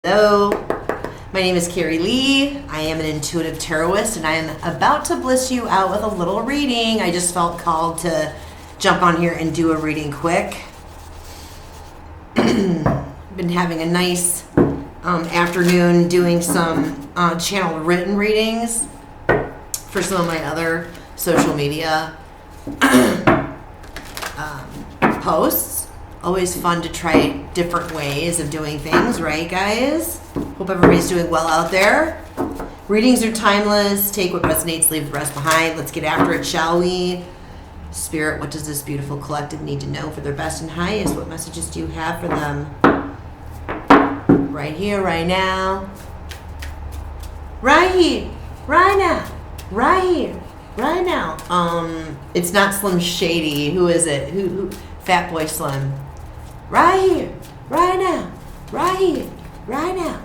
Hello, my name is Carey Lee. I am an intuitive tarotist and I am about to bliss you out with a little reading. I just felt called to jump on here and do a reading quick. Been having a nice afternoon doing some channel written readings for some of my other social media posts. Always fun to try different ways of doing things, right, guys? Hope everybody's doing well out there. Readings are timeless. Take what resonates, leave the rest behind. Let's get after it, shall we? Spirit, what does this beautiful collective need to know for their best and highest? What messages do you have for them? Right here, right now. Right here, right now. Right here, right now. It's not Slim Shady. Who is it? Who? Fat Boy Slim. Right here, right now, right here, right now.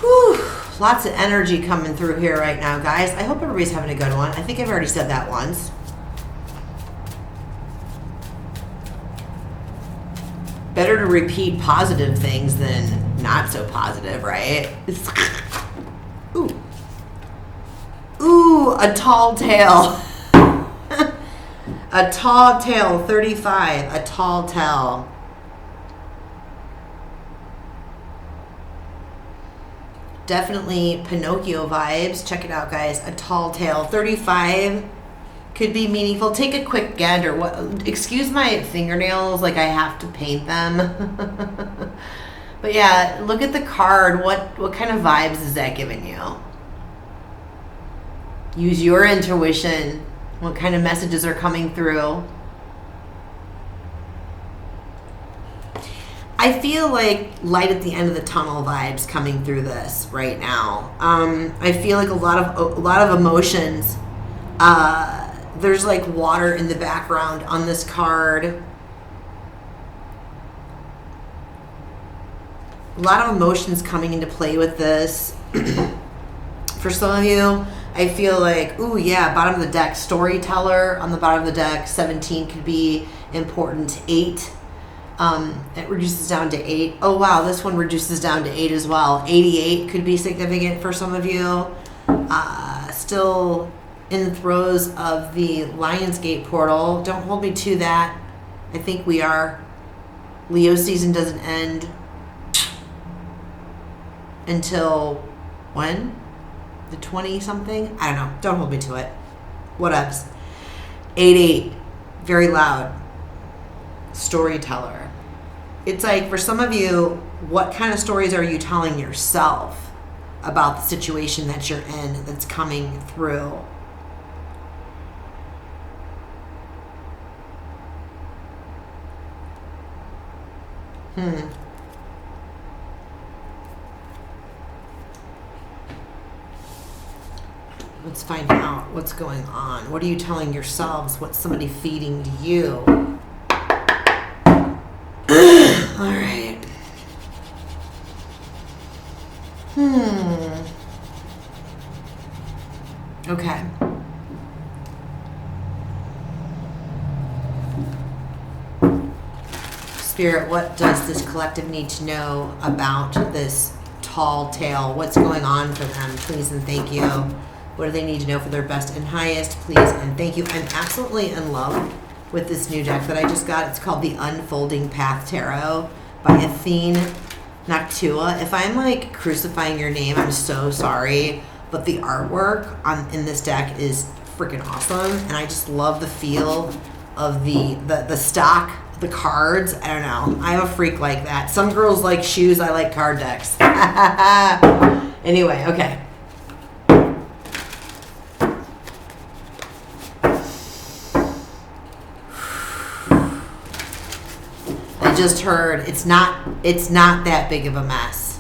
Whew, lots of energy coming through here right now, guys. I hope everybody's having a good one. I think I've already said that once. Better to repeat positive things than not so positive, right? Ooh. Ooh, a tall tale. A tall tale, 35. A tall tale. Definitely Pinocchio vibes. Check it out, guys. A tall tale, 35. Could be meaningful. Take a quick gander. What? Excuse my fingernails, like I have to paint them. But yeah, look at the card. What kind of vibes is that giving you? Use your intuition. What kind of messages are coming through? I feel like light at the end of the tunnel vibes coming through this right now. I feel like a lot of emotions. There's like water in the background on this card. A lot of emotions coming into play with this. For some of you, I feel like, ooh, yeah, bottom of the deck, storyteller on the bottom of the deck. 17 could be important. 8, it reduces down to 8. Oh, wow, this one reduces down to 8 as well. 88 could be significant for some of you. Still in the throes of the Lionsgate portal. Don't hold me to that. I think we are. Leo season doesn't end until when? The 20-something? I don't know. Don't hold me to it. Whatevs. 88. Very loud. Storyteller. It's like, for some of you, what kind of stories are you telling yourself about the situation that you're in that's coming through? Let's find out what's going on. What are you telling yourselves? What's somebody feeding to you? All right. Okay. Spirit, what does this collective need to know about this tall tale? What's going on for them? Please and thank you. What do they need to know for their best and highest? Please and thank you. I'm absolutely in love with this new deck that I just got. It's called the Unfolding Path Tarot by Athene Noctua. If I'm like crucifying your name, I'm so sorry. But the artwork in this deck is freaking awesome. And I just love the feel of the stock, the cards. I don't know. I'm a freak like that. Some girls like shoes. I like card decks. Anyway, okay. Just heard it's not that big of a mess.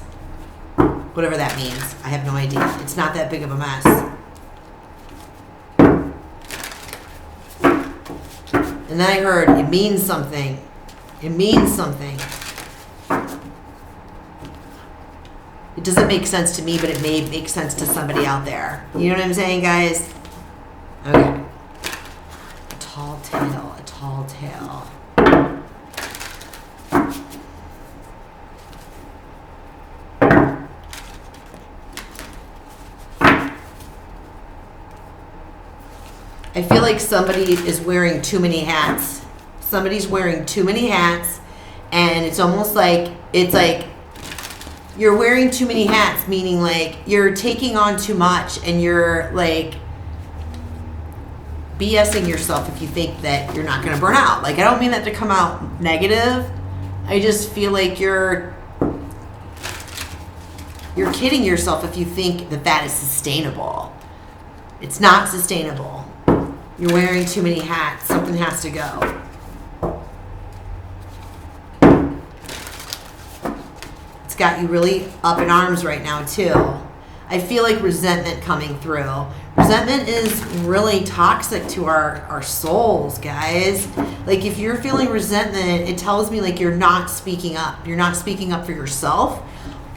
Whatever that means. I have no idea. It's not that big of a mess. And then I heard it means something. It means something. It doesn't make sense to me, but it may make sense to somebody out there. You know what I'm saying, guys? Okay. tall tale, a tall tale. I feel like somebody is wearing too many hats. Somebody's wearing too many hats, and it's almost like, you're wearing too many hats, meaning like you're taking on too much, and you're like BSing yourself if you think that you're not going to burn out. Like, I don't mean that to come out negative. I just feel like you're kidding yourself if you think that that is sustainable. It's not sustainable. You're wearing too many hats. Something has to go. It's got you really up in arms right now, too. I feel like resentment coming through. Resentment is really toxic to our souls, guys. Like, if you're feeling resentment, it tells me like you're not speaking up. You're not speaking up for yourself.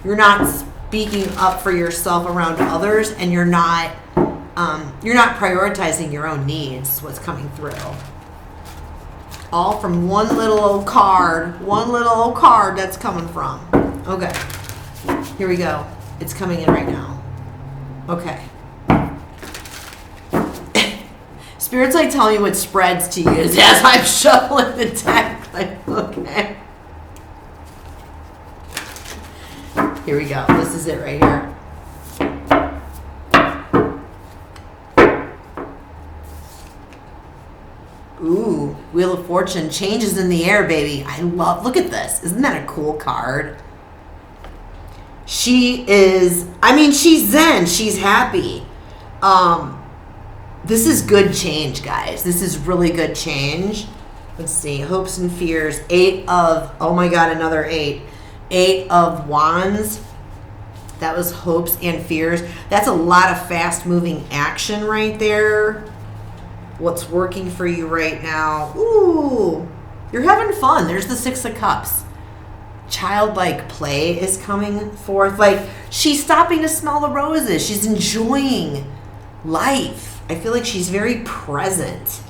You're not speaking up for yourself around others, and you're not prioritizing your own needs. What's coming through? All from one little old card that's coming from. Okay, here we go. It's coming in right now. Okay. Spirit's like telling me what spreads to use as I'm shuffling the deck. Like, okay. Here we go. This is it right here. Ooh, Wheel of Fortune, changes in the air, baby. Look at this. Isn't that a cool card? She's zen. She's happy. This is good change, guys. This is really good change. Let's see. Hopes and fears. Oh my God, another 8. 8 of Wands. That was hopes and fears. That's a lot of fast-moving action right there. What's working for you right now? Ooh, you're having fun. There's the 6 of Cups. Childlike play is coming forth. Like, she's stopping to smell the roses. She's enjoying life. I feel like she's very present.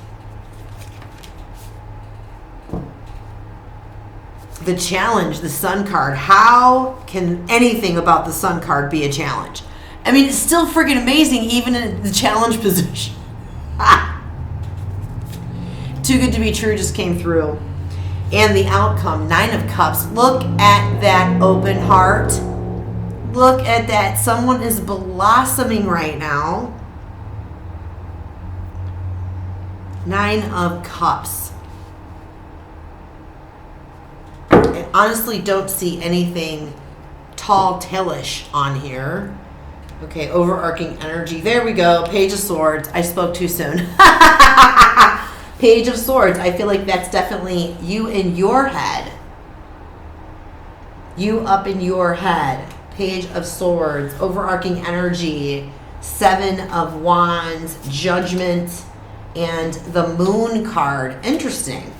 The challenge, the Sun card. How can anything about the Sun card be a challenge? I mean, it's still freaking amazing, even in the challenge position. Too good to be true just came through. And the outcome, 9 of Cups. Look at that open heart. Look at that. Someone is blossoming right now. 9 of Cups. I honestly don't see anything tall, tailish on here. Okay, overarching energy. There we go. Page of Swords. I spoke too soon. Page of Swords. I feel like that's definitely you in your head. You up in your head. Page of Swords. Overarching energy. 7 of Wands. Judgment. And the Moon card. Interesting.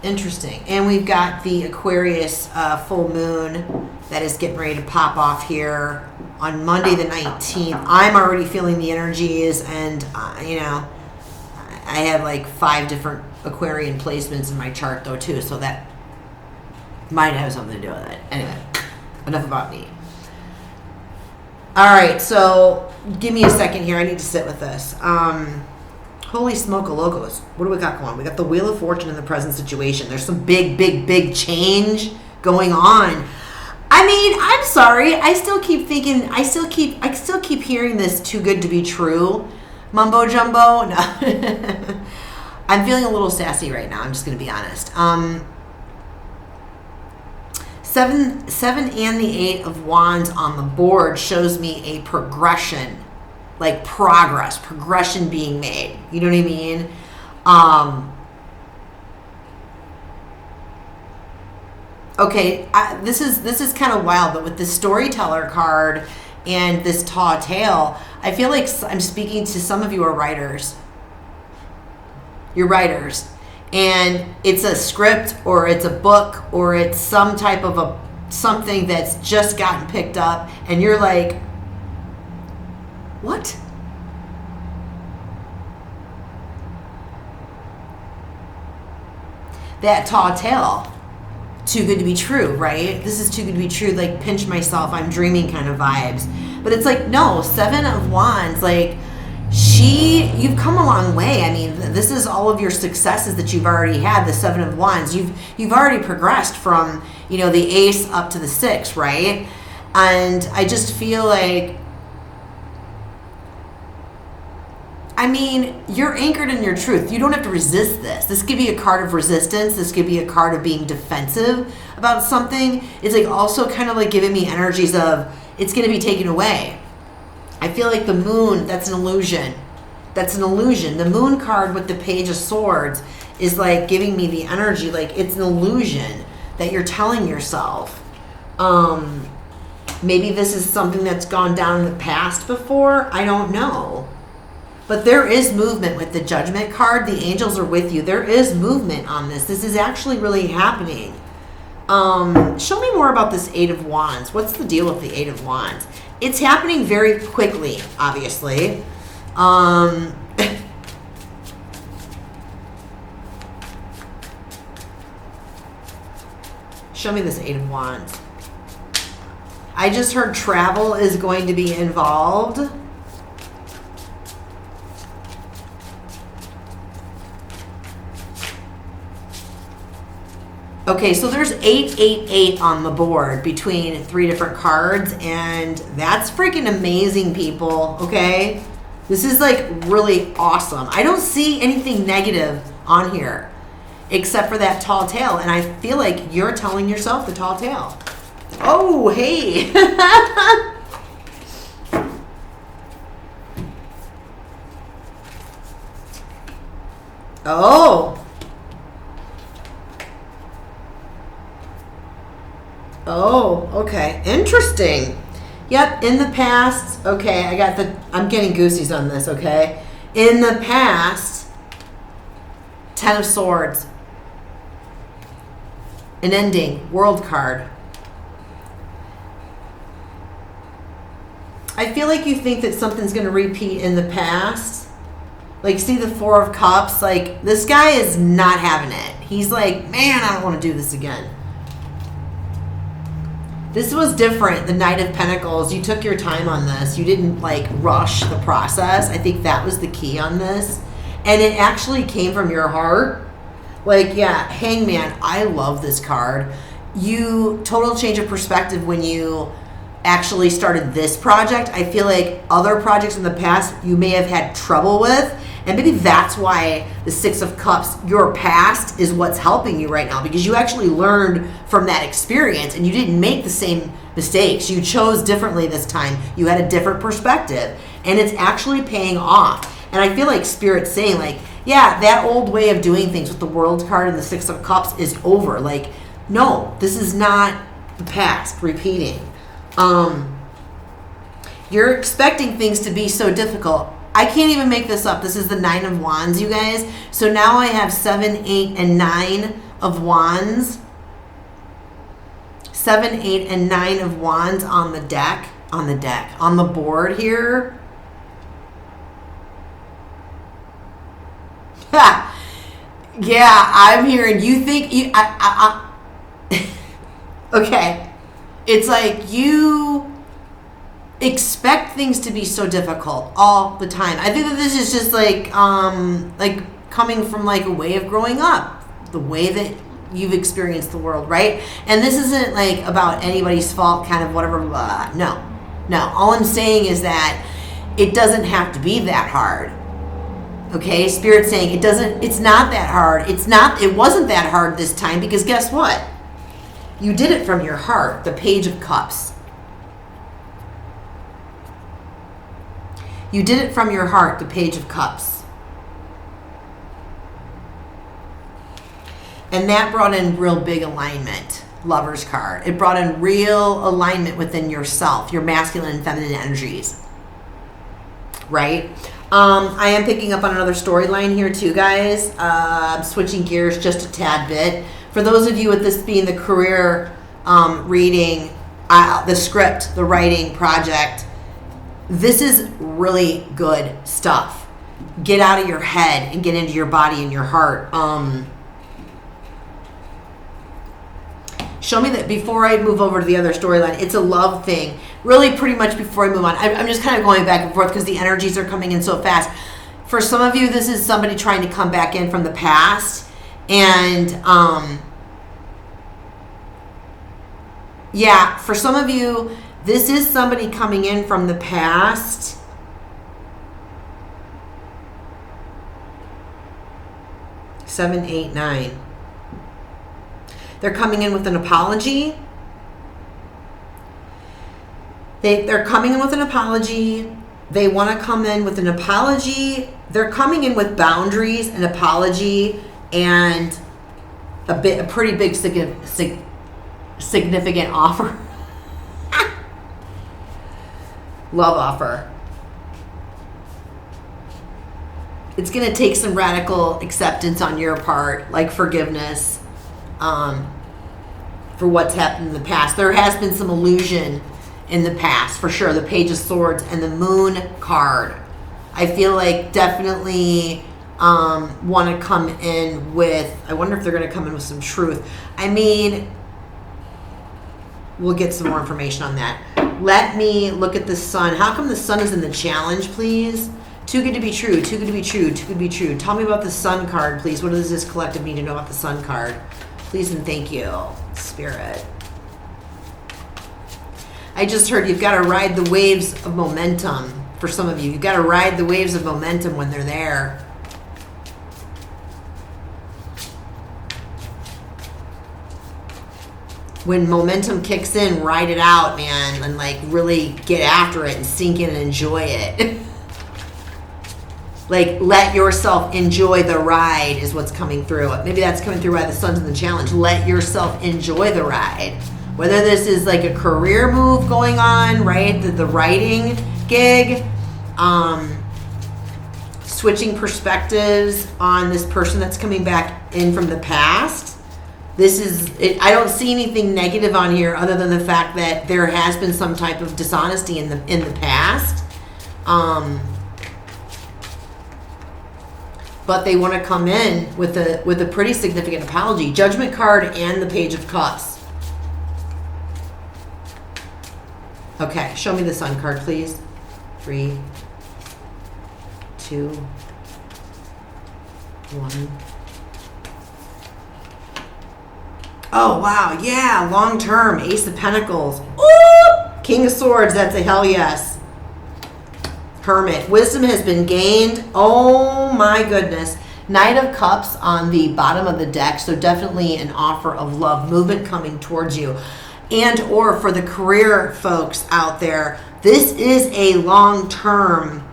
Interesting. And we've got the Aquarius full moon that is getting ready to pop off here on Monday the 19th. I'm already feeling the energies, and I have like 5 different Aquarian placements in my chart though too, so that might have something to do with it. Anyway, enough about me. All right, so give me a second here. I need to sit with this. Holy smoke-a-locos. What do we got going? We got the Wheel of Fortune in the present situation. There's some big change going on. I mean, I'm sorry. I still keep thinking, I still keep hearing this too good to be true mumbo jumbo. No. I'm feeling a little sassy right now. I'm just going to be honest. 7 and the 8 of Wands on the board shows me a progression. Like progression being made. You know what I mean? Okay, this is kind of wild, but with the storyteller card and this tall tale, I feel like I'm speaking to some of you are writers. You're writers. And it's a script, or it's a book, or it's some type of something that's just gotten picked up, and you're like, what? that tall tale. Too good to be true, right? This is too good to be true, like pinch myself, I'm dreaming kind of vibes. But it's like, no, Seven of Wands, like you've come a long way. I mean, this is all of your successes that you've already had, the Seven of Wands. You've already progressed from, the Ace up to the Six, right? And I just feel like, I mean, you're anchored in your truth. You don't have to resist this. This could be a card of resistance. This could be a card of being defensive about something. It's like also kind of like giving me energies of it's going to be taken away. I feel like the moon, that's an illusion. That's an illusion. The moon card with the Page of Swords is like giving me the energy like it's an illusion that you're telling yourself. Maybe this is something that's gone down in the past before. I don't know. But there is movement with the Judgment card. The angels are with you. There is movement on this. This is actually really happening. Show me more about this Eight of Wands. What's the deal with the Eight of Wands? It's happening very quickly, obviously. Show me this Eight of Wands. I just heard travel is going to be involved. Okay, so there's 888 on the board between 3 different cards, and that's freaking amazing, people, okay? This is like really awesome. I don't see anything negative on here except for that tall tale, and I feel like you're telling yourself the tall tale. Oh, hey. Oh. Oh, okay. Interesting. Yep, in the past, okay, I'm getting goosies on this, okay? In the past, 10 of Swords. An ending, World card. I feel like you think that something's going to repeat in the past. Like, see the Four of Cups? Like, this guy is not having it. He's like, man, I don't want to do this again. This was different. The Knight of Pentacles. You took your time on this. You didn't like rush the process. I think that was the key on this. And it actually came from your heart. Like, yeah, Hangman. I love this card. You total change of perspective when you actually started this project. I feel like other projects in the past you may have had trouble with. And maybe that's why the Six of Cups, your past, is what's helping you right now. Because you actually learned from that experience and you didn't make the same mistakes. You chose differently this time. You had a different perspective. And it's actually paying off. And I feel like Spirit's saying, like, yeah, that old way of doing things with the World card and the Six of Cups is over. Like, no, this is not the past repeating. You're expecting things to be so difficult. I can't even make this up. This is the Nine of Wands, you guys. So now I have 7, 8, and 9 of Wands. 7, 8, and 9 of Wands on the deck. On the board here. Ha! Yeah, I'm hearing you think you... Okay. It's like you expect things to be so difficult all the time. I think that this is just like coming from like a way of growing up, the way that you've experienced the world, right? And this isn't like about anybody's fault, kind of whatever. No. All I'm saying is that it doesn't have to be that hard. Okay, Spirit's saying it's not that hard. It wasn't that hard this time because guess what? You did it from your heart, the Page of Cups. You did it from your heart, the Page of Cups. And that brought in real big alignment, Lover's card. It brought in real alignment within yourself, your masculine and feminine energies. Right? I am picking up on another storyline here too, guys. I'm switching gears just a tad bit. For those of you with this being the career reading, the script, the writing project, this is really good stuff. Get out of your head and get into your body and your heart. Show me that before I move over to the other storyline. It's a love thing. Really, pretty much before I move on. I'm just kind of going back and forth because the energies are coming in so fast. For some of you, this is somebody trying to come back in from the past. And, yeah, for some of you, this is somebody coming in from the past. Seven, 8, 9. They're coming in with an apology. They're coming in with an apology. They want to come in with an apology. They're coming in with boundaries, an apology, and a pretty big significant offer. Love offer. It's going to take some radical acceptance on your part, like forgiveness, for what's happened in the past. There has been some illusion in the past, for sure. The Page of Swords and the Moon card. I feel like definitely want to come in with, I wonder if they're going to come in with some truth. I mean, we'll get some more information on that. Let me look at the Sun. How come the Sun is in the challenge, please? Too good to be true, too good to be true, too good to be true. Tell me about the Sun card, please. What does this collective need to know about the Sun card? Please and thank you, Spirit. I just heard you've got to ride the waves of momentum. For some of you, you've got to ride the waves of momentum when they're there. When momentum kicks in, ride it out, man, and like really get after it and sink in and enjoy it. Like, let yourself enjoy the ride is what's coming through. Maybe that's coming through by the Suns in the challenge. Let yourself enjoy the ride. Whether this is like a career move going on, right? The writing gig, switching perspectives on this person that's coming back in from the past. This is, I don't see anything negative on here other than the fact that there has been some type of dishonesty in the past. But they want to come in with a pretty significant apology. Judgment card and the Page of Cups. Okay, show me the Sun card, please. 3, 2, 1. Oh, wow. Yeah, long term. Ace of Pentacles. Ooh! King of Swords. That's a hell yes. Hermit. Wisdom has been gained. Oh, my goodness. Knight of Cups on the bottom of the deck. So definitely an offer of love. Movement coming towards you. And or for the career folks out there, this is a long-term.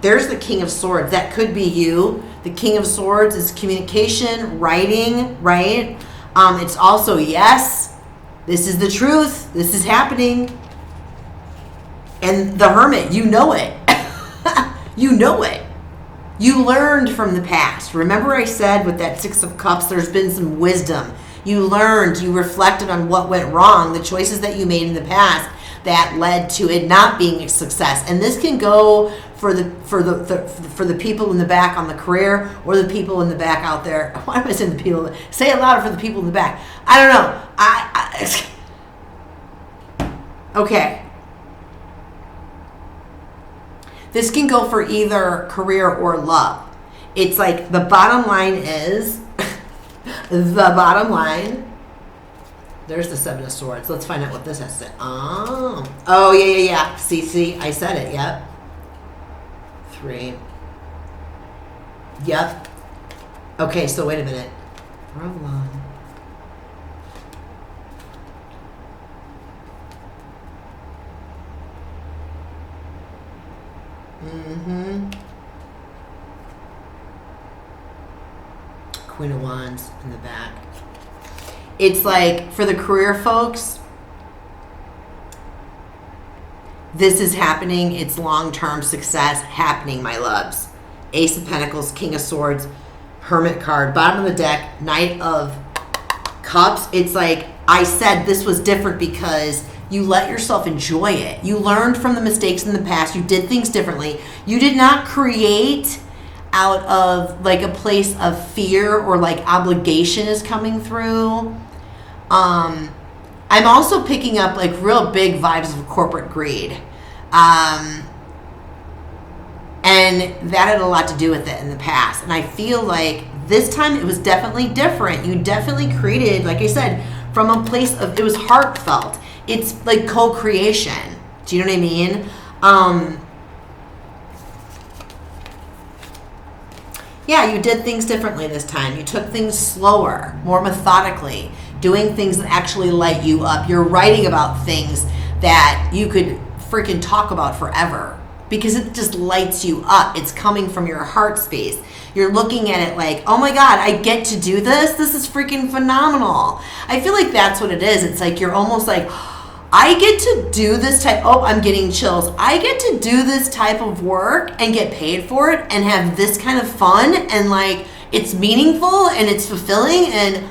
There's the King of Swords. That could be you. The King of Swords is communication, writing, right? It's also, yes, this is the truth. This is happening. And the Hermit, you know it. You know it. You learned from the past. Remember I said with that Six of Cups, there's been some wisdom. You learned, you reflected on what went wrong, the choices that you made in the past that led to it not being a success. And this can go for the people in the back on the career, or the people in the back out there. Why am I saying the people? Say it louder for the people in the back. I don't know. Okay. This can go for either career or love. It's like the bottom line is, the bottom line, there's the Seven of Swords. Let's find out what this has to say. Oh, yeah. See, I said it, yep. 3. Yep. Okay, so wait a minute. Wrong one. Queen of Wands in the back. It's like, for the career folks, this is happening. It's long-term success happening, my loves. Ace of Pentacles, King of Swords, Hermit card, bottom of the deck, Knight of Cups. It's like, I said this was different because you let yourself enjoy it. You learned from the mistakes in the past. You did things differently. You did not create out of like a place of fear or like obligation is coming through. I'm also picking up like real big vibes of corporate greed. And that had a lot to do with it in the past. And I feel like this time it was definitely different. You definitely created, like I said, from a place of, it was heartfelt. It's like co-creation. Do you know what I mean? Yeah, you did things differently this time. You took things slower, more methodically, doing things that actually light you up. You're writing about things that you could freaking talk about forever because it just lights you up. It's coming from your heart space. You're looking at it like, oh my God, I get to do this. This is freaking phenomenal. I feel like that's what it is. It's like you're almost like, I get to do this type, oh, I'm getting chills. I get to do this type of work and get paid for it and have this kind of fun and like it's meaningful and it's fulfilling and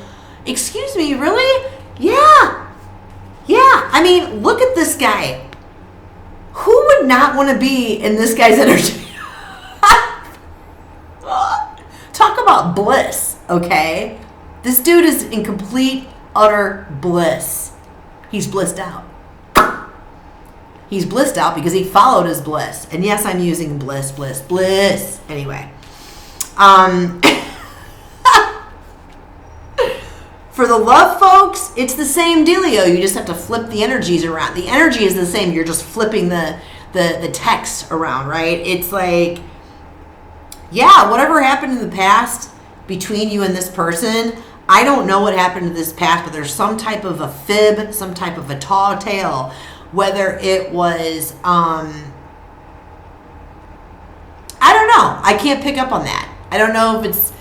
excuse me, really? Yeah. Yeah. I mean, look at this guy. Who would not want to be in this guy's energy? Talk about bliss, okay? This dude is in complete, utter bliss. He's blissed out. He's blissed out because he followed his bliss. And yes, I'm using bliss. Anyway. For the love folks, it's the same dealio. You just have to flip the energies around. The energy is the same. You're just flipping the text around, right? It's like, yeah, whatever happened in the past between you and this person, I don't know what happened in this past, but there's some type of a fib, some type of a tall tale, whether it was, I don't know. I can't pick up on that. I don't know if it's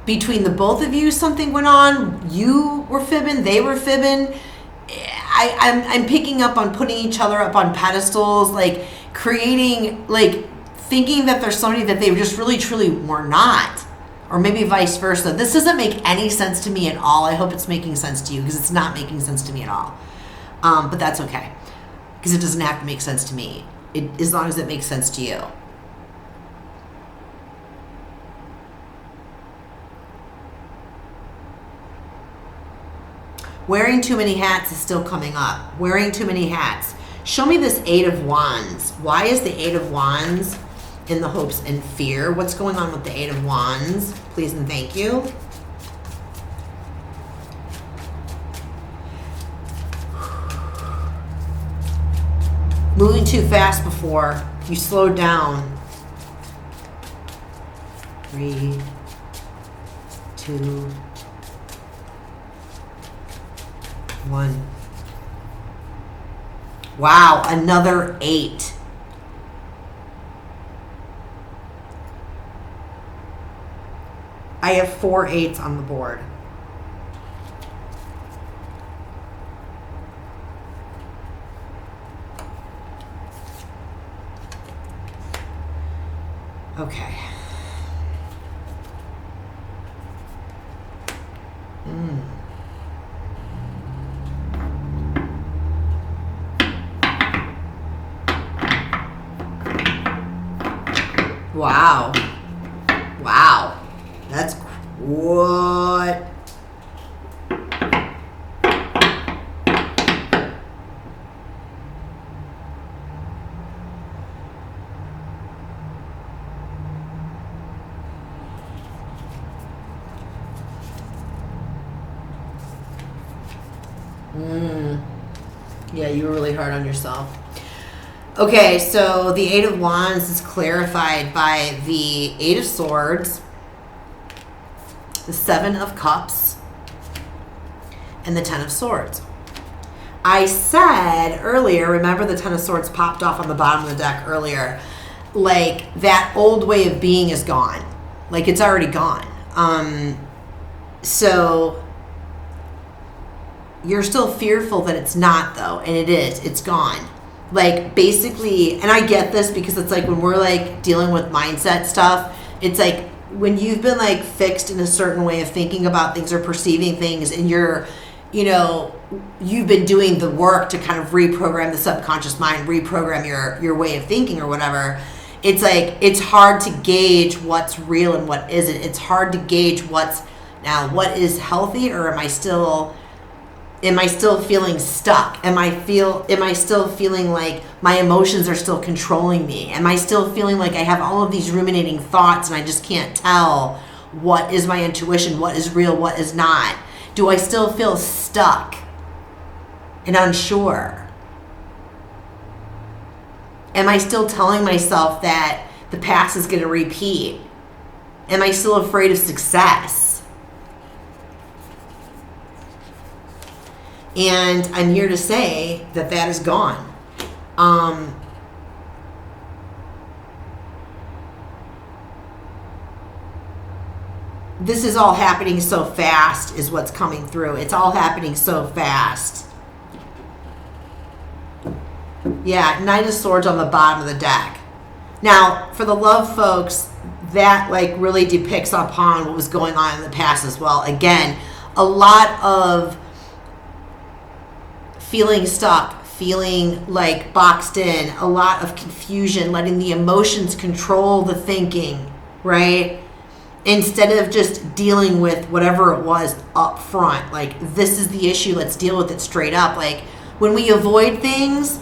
between the both of you something went on. You were fibbing, they were fibbing. I'm picking up on putting each other up on pedestals, like creating, like thinking that there's somebody that they just really truly were not. Or maybe vice versa. This doesn't make any sense to me at all. I hope it's making sense to you because it's not making sense to me at all. But that's okay because it doesn't have to make sense to me as long as it makes sense to you. Wearing too many hats is still coming up. Wearing too many hats. Show me this Eight of Wands. Why is the Eight of Wands in the hopes and fear? What's going on with the Eight of Wands? Please and thank you. Moving too fast before. You slowed down. 3, 2, 1. Wow, another 8. I have 4 8s on the board. Okay. Wow. Wow. That's what? Yeah, you were really hard on yourself. Okay, so the Eight of Wands is clarified by the Eight of Swords, the Seven of Cups, and the Ten of Swords. I said earlier, remember the Ten of Swords popped off on the bottom of the deck earlier, like that old way of being is gone. Like it's already gone. So you're still fearful that it's not though, and it is. It's gone. Like basically, and I get this because it's like when we're like dealing with mindset stuff, it's like when you've been like fixed in a certain way of thinking about things or perceiving things and you're, you know, you've been doing the work to kind of reprogram the subconscious mind, reprogram your way of thinking or whatever. It's like, it's hard to gauge what's real and what isn't. It's hard to gauge what is healthy or am I still Am I still feeling stuck? Am I still feeling like my emotions are still controlling me? Am I still feeling like I have all of these ruminating thoughts and I just can't tell what is my intuition, what is real, what is not? Do I still feel stuck and unsure? Am I still telling myself that the past is going to repeat? Am I still afraid of success? And I'm here to say that that is gone. This is all happening so fast is what's coming through. It's all happening so fast. Yeah, Knight of Swords on the bottom of the deck. Now, for the love folks, that like really depicts upon what was going on in the past as well. Again, a lot of feeling stuck, feeling like boxed in, a lot of confusion, letting the emotions control the thinking, right? Instead of just dealing with whatever it was up front. Like, this is the issue, let's deal with it straight up. Like, when we avoid things,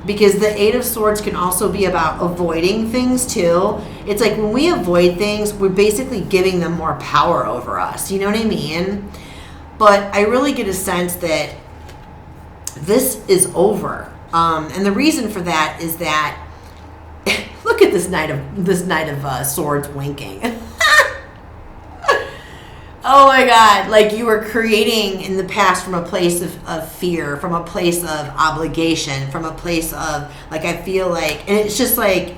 because the Eight of Swords can also be about avoiding things too. It's like when we avoid things, we're basically giving them more power over us. You know what I mean? But I really get a sense that this is over. And the reason for that is that, look at this Knight of Swords winking. Oh my God, like you were creating in the past from a place of fear, from a place of obligation, from a place of, like, I feel like, and it's just like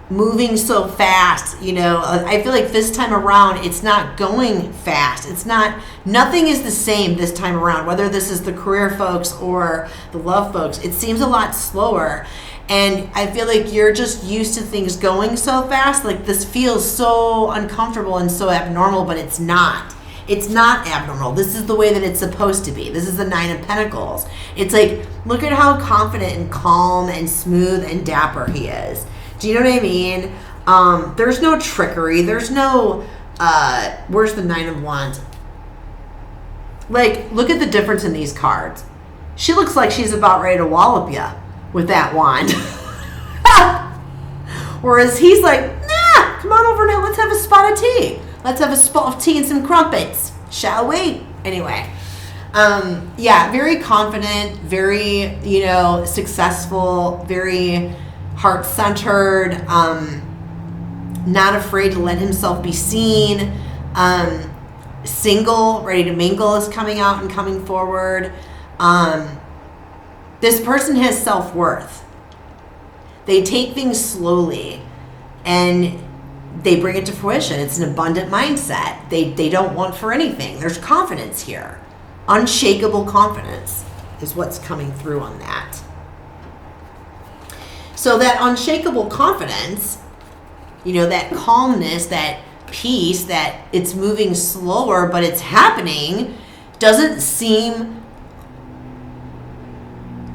moving so fast, you know. I feel like this time around, it's not going fast. It's not, nothing is the same this time around, whether this is the career folks or the love folks. It seems a lot slower. And I feel like you're just used to things going so fast. Like, this feels so uncomfortable and so abnormal, but it's not. It's not abnormal. This is the way that it's supposed to be. This is the Nine of Pentacles. It's like, look at how confident and calm and smooth and dapper he is. Do you know what I mean? There's no trickery. There's no, where's the Nine of Wands? Like, look at the difference in these cards. She looks like she's about ready to wallop you with that wand. Whereas he's like, nah, come on over now, let's have a spot of tea. Let's have a spot of tea and some crumpets, shall we? Anyway, yeah, very confident, very, you know, successful, very heart-centered, not afraid to let himself be seen, single, ready to mingle is coming out and coming forward. This person has self-worth. They take things slowly and they bring it to fruition. It's an abundant mindset. They don't want for anything. There's confidence here. Unshakable confidence is what's coming through on that. So that unshakable confidence, you know, that calmness, that peace, that it's moving slower, but it's happening, doesn't seem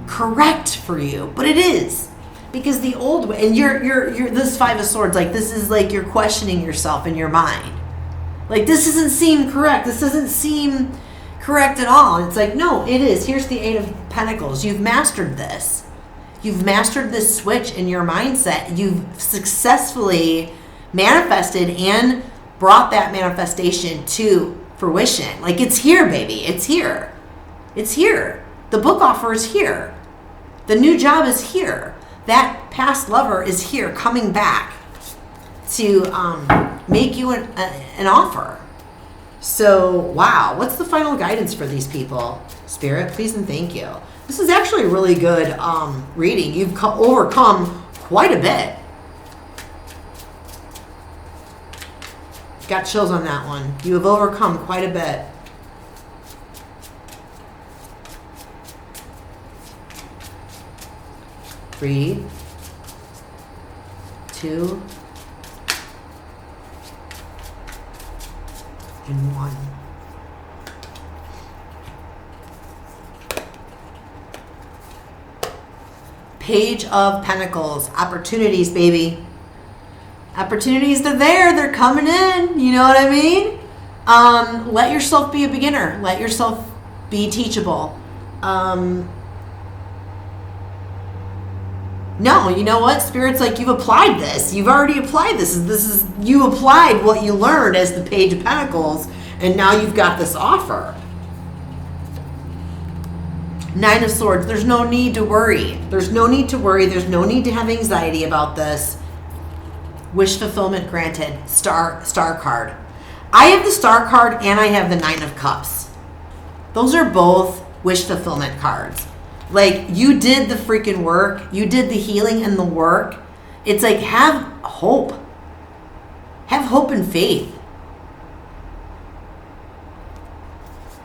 correct for you, but it is, because the old way, and you're this Five of Swords, like, this is like you're questioning yourself in your mind, like, this doesn't seem correct, this doesn't seem correct at all. And it's like, no, it is. Here's the Eight of Pentacles. You've mastered this. You've mastered this switch in your mindset. You've successfully manifested and brought that manifestation to fruition. Like, it's here, baby. It's here. It's here. The book offer is here. The new job is here. That past lover is here, coming back to make you an offer. So, wow. What's the final guidance for these people? Spirit, please and thank you. This is actually a really good reading. You've overcome quite a bit. Got chills on that one. You have overcome quite a bit. Three, two, and one. Page of Pentacles. Opportunities, baby. Opportunities, they're there. They're coming in. You know what I mean? Let yourself be a beginner. Let yourself Be teachable. No, you know what? Spirit's like, you've applied this. You've already applied this. You applied what you learned as the Page of Pentacles, and now you've got this offer. Nine of Swords. There's no need to worry. There's no need to worry. There's no need to have anxiety about this. Wish fulfillment granted. Star card. I have the Star card and I have the Nine of Cups. Those are both wish fulfillment cards. Like, you did the freaking work. You did the healing and the work. It's like, have hope. Have hope and faith.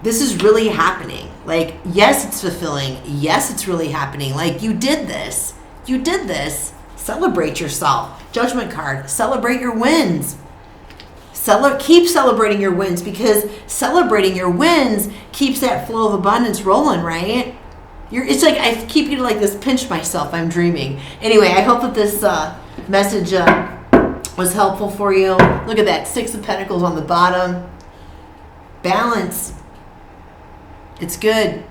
This is really happening. Like, yes, it's fulfilling. Yes, it's really happening. Like, you did this. You did this. Celebrate yourself. Judgment card. Celebrate your wins. Keep celebrating your wins, because celebrating your wins keeps that flow of abundance rolling, right? It's like, I keep getting like this, pinch myself, I'm dreaming. Anyway, I hope that this message was helpful for you. Look at that, Six of Pentacles on the bottom. Balance. It's good.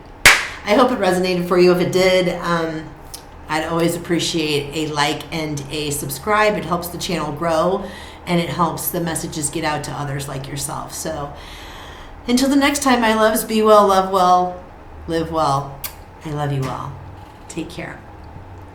I hope it resonated for you. If it did, I'd always appreciate a like and a subscribe. It helps the channel grow, and it helps the messages get out to others like yourself. So until the next time, my loves, be well, love well, live well. I love you all. Take care.